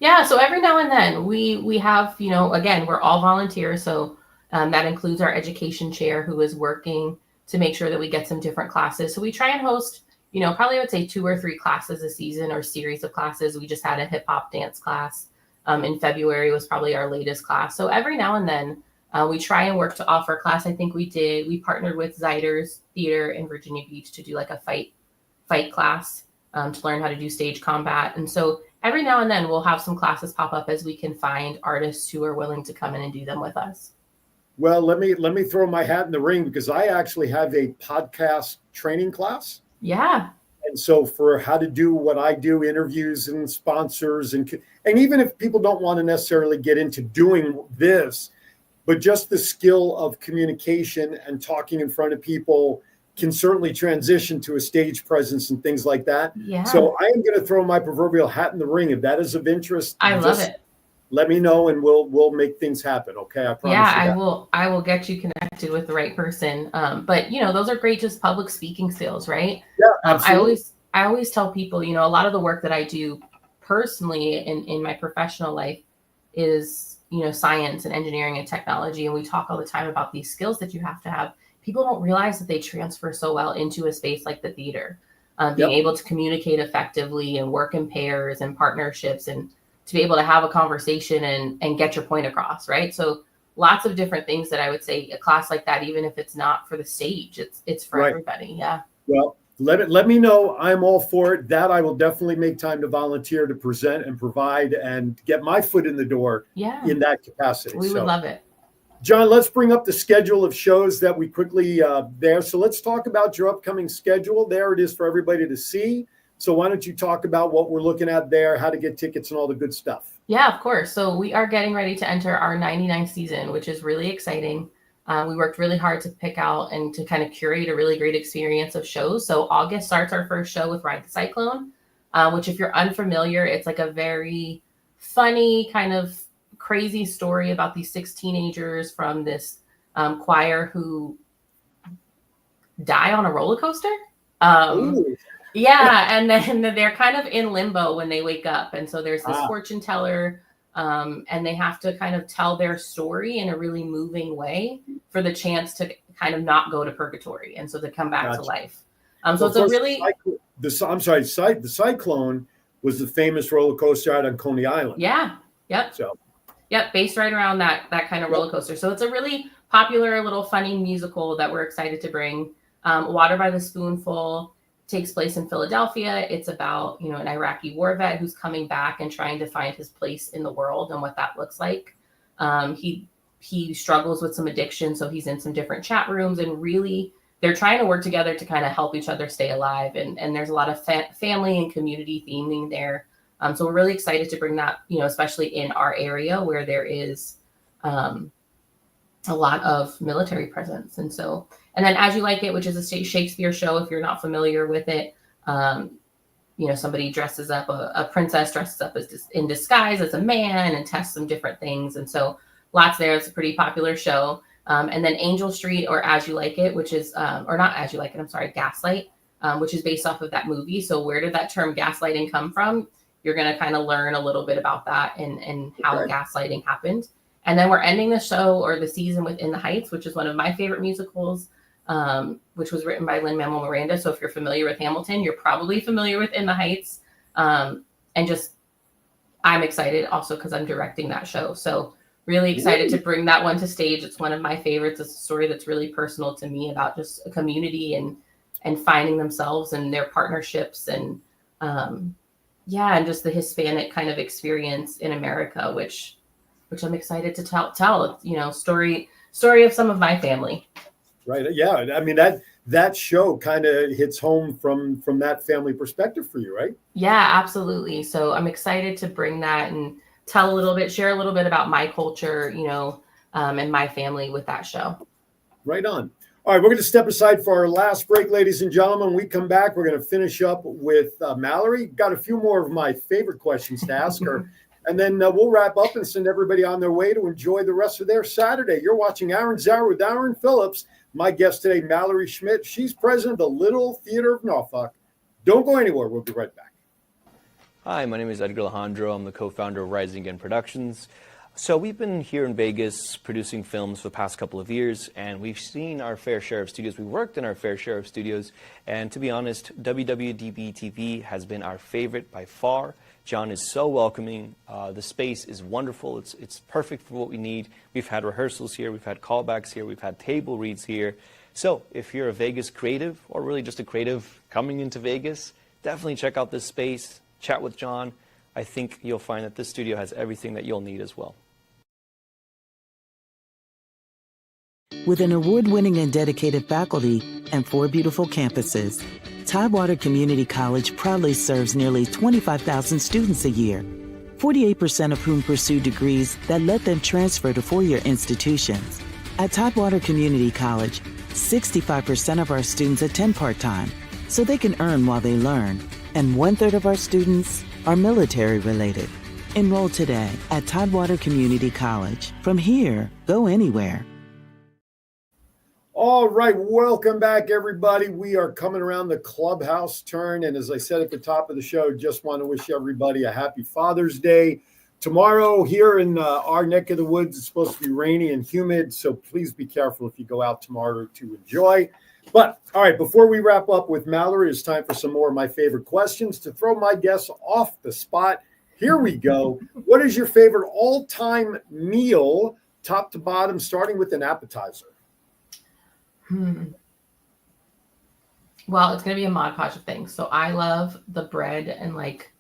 Yeah. So every now and then we have, again, we're all volunteers. So that includes our education chair who is working to make sure that we get some different classes. So we try and host, probably I would say 2 or 3 classes a season or series of classes. We just had a hip hop dance class in February was probably our latest class. So every now and then we try and work to offer a class. I think we partnered with Zyder's Theater in Virginia Beach to do like a fight class. to learn how to do stage combat. And so every now and then we'll have some classes pop up as we can find artists who are willing to come in and do them with us. Well, let me throw my hat in the ring, because I actually have a podcast training class. Yeah. And so for how to do what I do, interviews and sponsors, and even if people don't want to necessarily get into doing this, but just the skill of communication and talking in front of people can certainly transition to a stage presence and things like that. Yeah. So I am going to throw my proverbial hat in the ring. If that is of interest, I love it. Let me know and we'll make things happen. Okay. I promise. Yeah, I will get you connected with the right person. But those are great, just public speaking skills, right? Yeah. I always tell people, a lot of the work that I do personally in my professional life is, science and engineering and technology. And we talk all the time about these skills that you have to have. People don't realize that they transfer so well into a space like the theater. Being able to communicate effectively and work in pairs and partnerships, and to be able to have a conversation and get your point across, right? So lots of different things that I would say a class like that, even if it's not for the stage, it's for everybody. Yeah. Well, let me know. I'm all for it. That I will definitely make time to volunteer to present and provide and get my foot in the door in that capacity. We would love it. John, let's bring up the schedule of shows that we quickly there. So let's talk about your upcoming schedule. There it is for everybody to see. So why don't you talk about what we're looking at there, how to get tickets and all the good stuff. Yeah, of course. So we are getting ready to enter our 99th season, which is really exciting. We worked really hard to pick out and to kind of curate a really great experience of shows. So August starts our first show with Ride the Cyclone, which if you're unfamiliar, it's like a very funny kind of crazy story about these 6 teenagers from this choir who die on a roller coaster. Yeah, and then they're kind of in limbo when they wake up. And so there's this fortune teller, and they have to kind of tell their story in a really moving way for the chance to kind of not go to purgatory, and so to come back to life. So it's a really... The Cyclone was the famous roller coaster out on Coney Island. Yeah, yep. Yep, based right around that kind of roller coaster. So it's a really popular little funny musical that we're excited to bring. Water by the Spoonful takes place in Philadelphia. It's about, an Iraqi war vet who's coming back and trying to find his place in the world and what that looks like. He struggles with some addiction, so he's in some different chat rooms, and really they're trying to work together to kind of help each other stay alive. And there's a lot of family and community theming there. So we're really excited to bring that, especially in our area where there is a lot of military presence. And then As You Like It, which is a Shakespeare show, if you're not familiar with it, somebody dresses up, a princess dresses up in disguise as a man and tests some different things. And so lots there. It's a pretty popular show. And then Angel Street, or As You Like It, which is, or not As You Like It, I'm sorry, Gaslight, which is based off of that movie. So where did that term gaslighting come from? You're going to kind of learn a little bit about that and how gaslighting happened. And then we're ending the show or the season with In the Heights, which is one of my favorite musicals, which was written by Lin-Manuel Miranda. So if you're familiar with Hamilton, you're probably familiar with In the Heights. I'm excited also because I'm directing that show. So really excited to bring that one to stage. It's one of my favorites. It's a story that's really personal to me about just a community and finding themselves and their partnerships and and just the Hispanic kind of experience in America, which I'm excited to tell. Story of some of my family. Right. Yeah. I mean, that show kind of hits home from that family perspective for you, right? Yeah, absolutely. So I'm excited to bring that and share a little bit about my culture, and my family with that show. Right on. All right, we're going to step aside for our last break, ladies and gentlemen. When we come back, we're going to finish up with Mallory. Got a few more of my favorite questions to ask her. And then we'll wrap up and send everybody on their way to enjoy the rest of their Saturday. You're watching Aaron's Hour with Aaron Phillips. My guest today, Mallory Schmidt. She's president of the Little Theater of Norfolk. Don't go anywhere. We'll be right back. Hi, my name is Edgar Alejandro. I'm the co-founder of Rising Again Productions. So we've been here in Vegas producing films for the past couple of years, and we've seen our fair share of studios. We worked in our fair share of studios, and to be honest, WWDB TV has been our favorite by far. John is so welcoming. The space is wonderful. It's perfect for what we need. We've had rehearsals here. We've had callbacks here. We've had table reads here. So if you're a Vegas creative, or really just a creative coming into Vegas, definitely check out this space, chat with John. I think you'll find that this studio has everything that you'll need as well. With an award-winning and dedicated faculty and 4 beautiful campuses, Tidewater Community College proudly serves nearly 25,000 students a year, 48% of whom pursue degrees that let them transfer to four-year institutions. At Tidewater Community College, 65% of our students attend part-time, so they can earn while they learn, and 1/3 of our students are military-related. Enroll today at Tidewater Community College. From here, go anywhere. All right, welcome back, everybody. We are coming around the clubhouse turn, and as I said at the top of the show, just want to wish everybody a happy Father's Day. Tomorrow here in our neck of the woods, it's supposed to be rainy and humid, so please be careful if you go out tomorrow to enjoy. But, all right, before we wrap up with Mallory, it's time for some more of my favorite questions to throw my guests off the spot. Here we go. What is your favorite all-time meal, top to bottom, starting with an appetizer? Well, it's going to be a Mod Podge of things. So I love the bread and like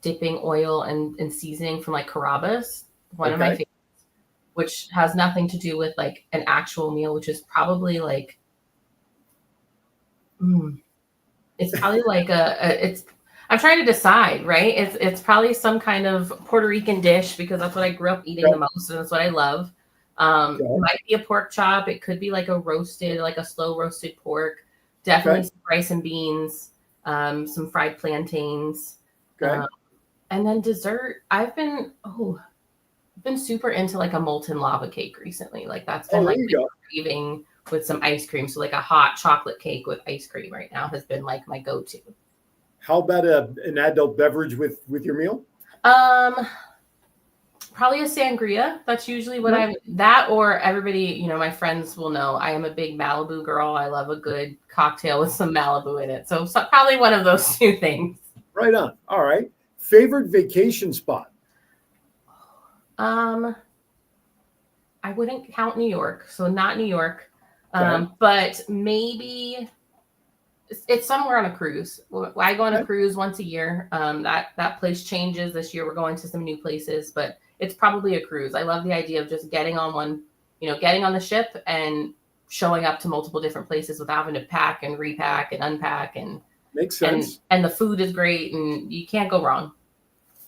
dipping oil and seasoning from like Carrabba's, one of my favorites, which has nothing to do with like an actual meal, which is probably like, it's probably like I'm trying to decide, right? It's probably some kind of Puerto Rican dish because that's what I grew up eating the most and that's what I love. It might be a pork chop. It could be like a roasted, like a slow roasted pork. Definitely some rice and beans, some fried plantains. And then dessert, I've been super into like a molten lava cake recently. Like that's been like craving with some ice cream. So like a hot chocolate cake with ice cream right now has been like my go-to. How about an adult beverage with your meal? Probably a sangria. That's usually what or everybody, my friends will know I am a big Malibu girl. I love a good cocktail with some Malibu in it. So probably one of those two things. Right on. All right. Favorite vacation spot? I wouldn't count New York. So not New York. But maybe it's somewhere on a cruise. I go on a cruise once a year. That place changes this year. We're going to some new places, but it's probably a cruise. I love the idea of just getting on one, getting on the ship and showing up to multiple different places without having to pack and repack and unpack. And makes sense. And the food is great and you can't go wrong.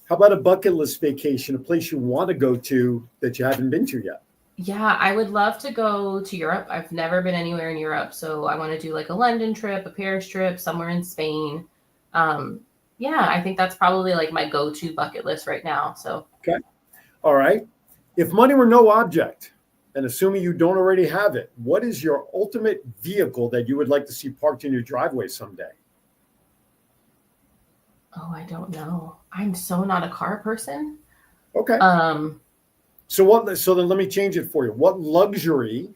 How about a bucket list vacation, a place you want to go to that you haven't been to yet? Yeah, I would love to go to Europe. I've never been anywhere in Europe. So I want to do like a London trip, a Paris trip, somewhere in Spain. I think that's probably like my go-to bucket list right now. So all right. If money were no object, and assuming you don't already have it, what is your ultimate vehicle that you would like to see parked in your driveway someday? Oh, I don't know. I'm so not a car person. Okay. So then let me change it for you. What luxury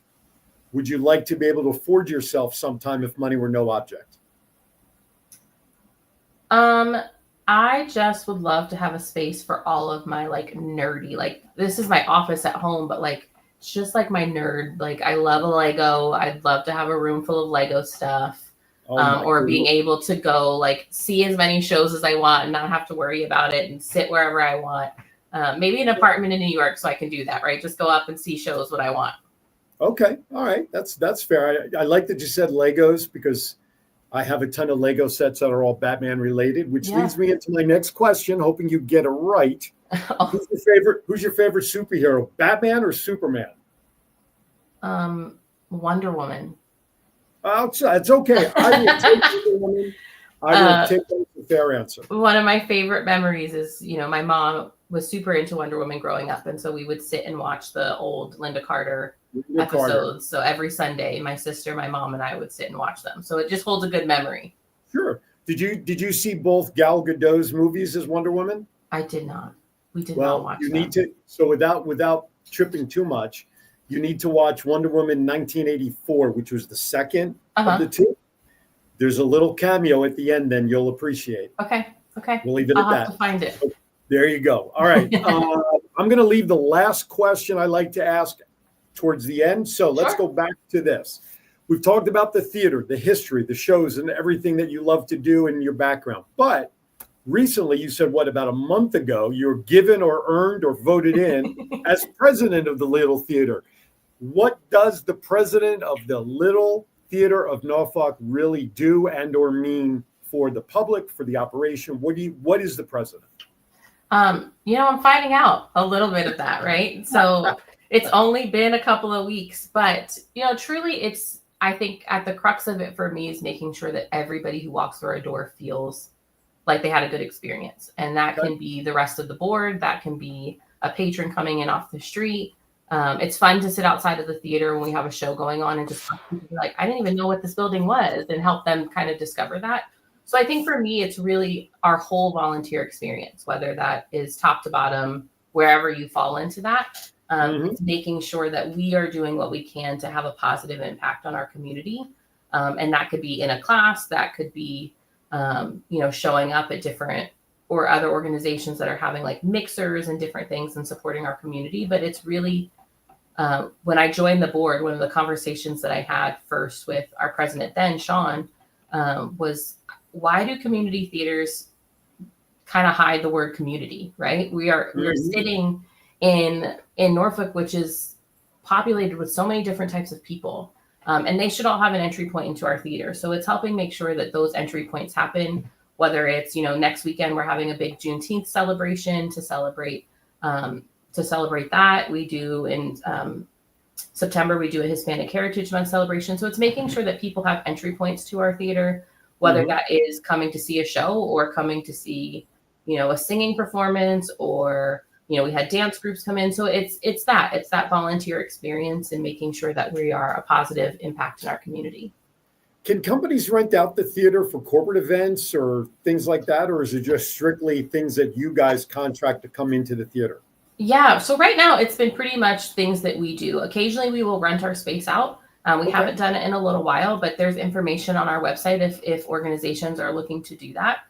would you like to be able to afford yourself sometime if money were no object? I just would love to have a space for all of my like nerdy, like this is my office at home, but like it's just like my nerd. Like I love a Lego. I'd love to have a room full of Lego stuff. Or being able to go like see as many shows as I want and not have to worry about it and sit wherever I want. Maybe an apartment in New York so I can do that, right? Just go up and see shows what I want. Okay. All right. That's fair. I like that you said Legos because I have a ton of Lego sets that are all Batman related, which leads me into my next question, hoping you get it right. Who's your favorite superhero, Batman or Superman? Wonder Woman. It's okay. I will take Wonder Woman. I will take that as a fair answer. One of my favorite memories is, my mom was super into Wonder Woman growing up. And so we would sit and watch the old Linda Carter episodes. So every Sunday, my sister, my mom, and I would sit and watch them. So it just holds a good memory. Sure. Did you see both Gal Gadot's movies as Wonder Woman? I did not. We did not watch them. You need to. So without tripping too much, you need to watch Wonder Woman 1984, which was the second of the two. There's a little cameo at the end, then you'll appreciate. Okay. We'll leave it at that. I'll have to find it. There you go. All right. I'm going to leave the last question I like to ask towards the end. So let's go back to this. we've talked about the theater, the history, the shows, and everything that you love to do in your background. But recently, you said, about a month ago, you were given or earned or voted in as president of the Little Theater. What does the president of the Little Theater of Norfolk really do and or mean for the public, for the operation? What is the president? I'm finding out a little bit of that, right? So it's only been a couple of weeks, but truly I think at the crux of it for me is making sure that everybody who walks through our door feels like they had a good experience. And that can be the rest of the board. That can be a patron coming in off the street. It's fun to sit outside of the theater when we have a show going on and just be like, I didn't even know what this building was, and help them kind of discover that. So I think for me, it's really our whole volunteer experience, whether that is top to bottom, wherever you fall into that. It's making sure that we are doing what we can to have a positive impact on our community. And that could be in a class, that could be, showing up at different or other organizations that are having like mixers and different things and supporting our community. But it's really, when I joined the board, one of the conversations that I had first with our president then, Sean, was, why do community theaters kind of hide the word community, right? We're sitting in Norfolk, which is populated with so many different types of people. And they should all have an entry point into our theater. So it's helping make sure that those entry points happen, whether it's, next weekend, we're having a big Juneteenth celebration to celebrate that. We do in September, we do a Hispanic Heritage Month celebration. So it's making sure that people have entry points to our theater, whether that is coming to see a show or coming to see, a singing performance, or, we had dance groups come in. So it's that volunteer experience and making sure that we are a positive impact in our community. Can companies rent out the theater for corporate events or things like that? Or is it just strictly things that you guys contract to come into the theater? Yeah. So right now it's been pretty much things that we do. Occasionally we will rent our space out. We haven't done it in a little while, but there's information on our website if organizations are looking to do that.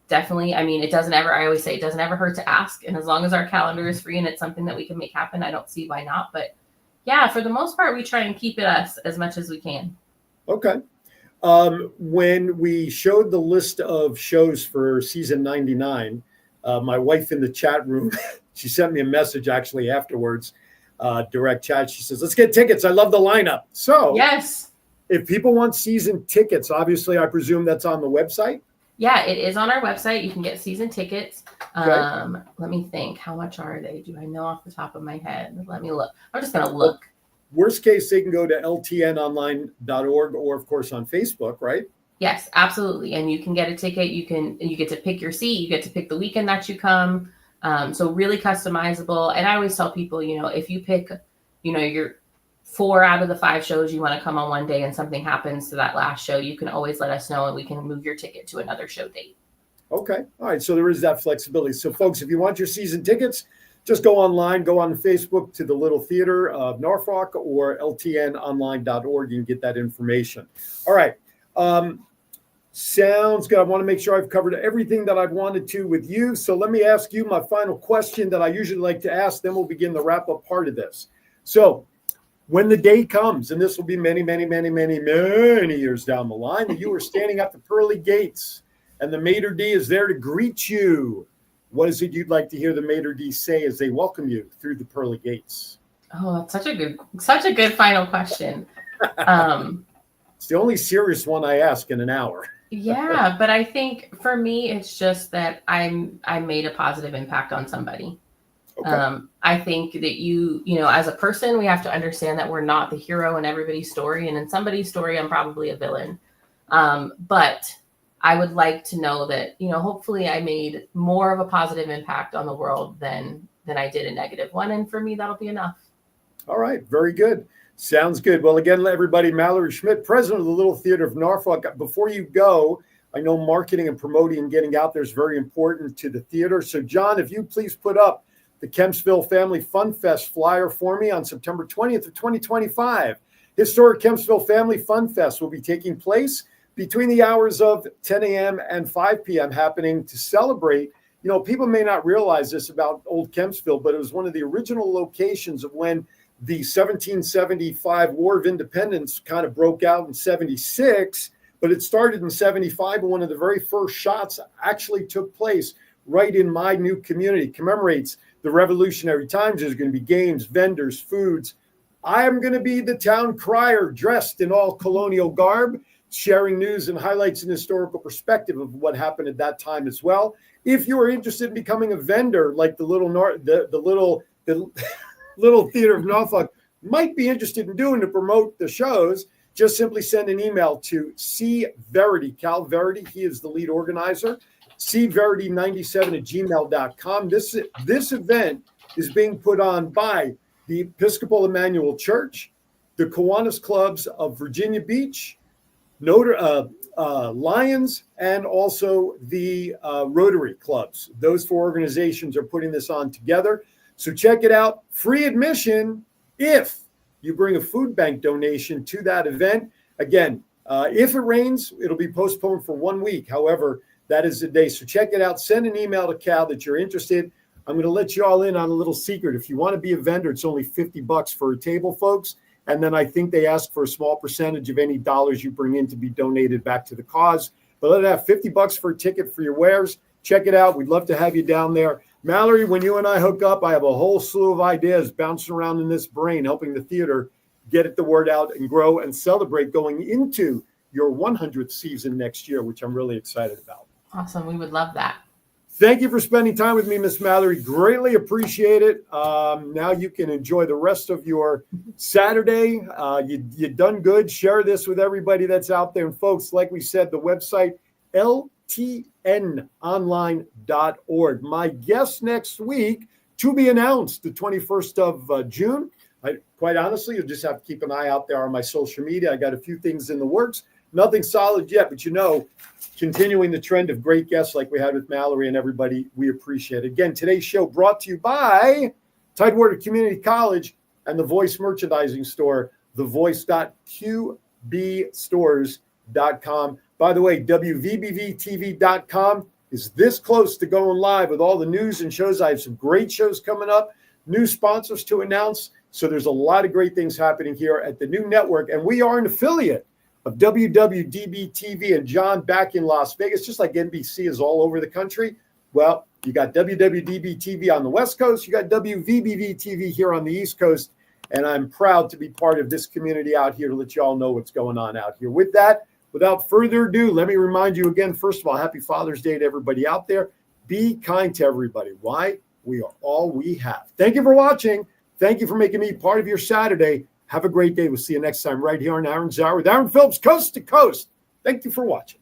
Definitely. I mean, I always say it doesn't ever hurt to ask. And as long as our calendar is free and it's something that we can make happen, I don't see why not. But yeah, for the most part, we try and keep it us as much as we can. Okay. When we showed the list of shows for season 99, my wife in the chat room, she sent me a message actually afterwards, direct chat. She says, let's get tickets. I love the lineup. So yes, if people want season tickets, obviously, I presume that's on the website. Yeah, it is on our website. You can get season tickets. Let me think. How much are they? Do I know off the top of my head? Let me look. I'm just going to look. Worst case, they can go to ltnonline.org or, of course, on Facebook, right? Yes, absolutely. And you can get a ticket. You get to pick your seat. You get to pick the weekend that you come. So really customizable. And I always tell people, if you pick, your 4 out of the 5 shows you want to come on one day and something happens to that last show, you can always let us know and we can move your ticket to another show date. Okay. All right. So there is that flexibility. So folks, if you want your season tickets, just go online, go on Facebook to the Little Theater of Norfolk or ltnonline.org. You can get that information. All right. Sounds good. I want to make sure I've covered everything that I've wanted to with you. So let me ask you my final question that I usually like to ask. Then we'll begin the wrap-up part of this. So when the day comes, and this will be many, many, many, many, many years down the line, that you are standing at the pearly gates and the maitre d' is there to greet you, what is it you'd like to hear the maitre d' say as they welcome you through the pearly gates? Oh, that's such a good final question. It's the only serious one I ask in an hour. Yeah, but I think for me, it's just that I made a positive impact on somebody. Okay. I think that you as a person, we have to understand that we're not the hero in everybody's story. And in somebody's story, I'm probably a villain. But I would like to know that, hopefully I made more of a positive impact on the world than I did a negative one. And for me, that'll be enough. All right. Very good. Sounds good. Well, again, everybody, Mallory Schmidt, president of the Little Theater of Norfolk. Before you go, I know marketing and promoting and getting out there is very important to the theater. So, John, if you please put up the Kempsville Family Fun Fest flyer for me on September 20th of 2025. Historic Kempsville Family Fun Fest will be taking place between the hours of 10 a.m. and 5 p.m. happening to celebrate. People may not realize this about Old Kempsville, but it was one of the original locations of when the 1775 War of Independence kind of broke out in 76, but it started in 75. And one of the very first shots actually took place right in my new community. Commemorates the revolutionary times. There's going to be games, vendors, foods. I am going to be the town crier dressed in all colonial garb, sharing news and highlights and historical perspective of what happened at that time as well. If you are interested in becoming a vendor like the Little Theater of Norfolk might be interested in doing to promote the shows, just simply send an email to C. Verity, Cal Verity. He is the lead organizer. cverity97@gmail.com. This event is being put on by the Episcopal Emmanuel Church, the Kiwanis Clubs of Virginia Beach, Lions, and also the Rotary Clubs. Those 4 organizations are putting this on together. So check it out. Free admission if you bring a food bank donation to that event. Again, if it rains, it'll be postponed for 1 week. However, that is the day. So check it out. Send an email to Cal that you're interested. I'm going to let you all in on a little secret. If you want to be a vendor, it's only $50 for a table, folks. And then I think they ask for a small percentage of any dollars you bring in to be donated back to the cause. But let it have $50 for a ticket for your wares. Check it out. We'd love to have you down there. Mallory, when you and I hook up, I have a whole slew of ideas bouncing around in this brain, helping the theater get the word out and grow and celebrate going into your 100th season next year, which I'm really excited about. Awesome. We would love that. Thank you for spending time with me, Miss Mallory. Greatly appreciate it. Now you can enjoy the rest of your Saturday. You done good. Share this with everybody that's out there. And folks, like we said, the website, ltnonline.org. My guest next week, to be announced, the 21st of June. Quite honestly, you'll just have to keep an eye out there on my social media. I got a few things in the works. Nothing solid yet, but continuing the trend of great guests like we had with Mallory and everybody, we appreciate it. Again, today's show brought to you by Tidewater Community College and the Voice Merchandising Store, thevoice.qbstores.com. By the way, WVBVTV.com is this close to going live with all the news and shows. I have some great shows coming up, new sponsors to announce. So there's a lot of great things happening here at the new network, and we are an affiliate of WWDB-TV and John back in Las Vegas, just like NBC is all over the country. Well, you got WWDB-TV on the West Coast. You got WVBV-TV here on the East Coast. And I'm proud to be part of this community out here to let you all know what's going on out here. With that, without further ado, let me remind you again, first of all, happy Father's Day to everybody out there. Be kind to everybody. Why? We are all we have. Thank you for watching. Thank you for making me part of your Saturday. Have a great day. We'll see you next time right here on Aaron's Hour with Aaron Phillips, coast to coast. Thank you for watching.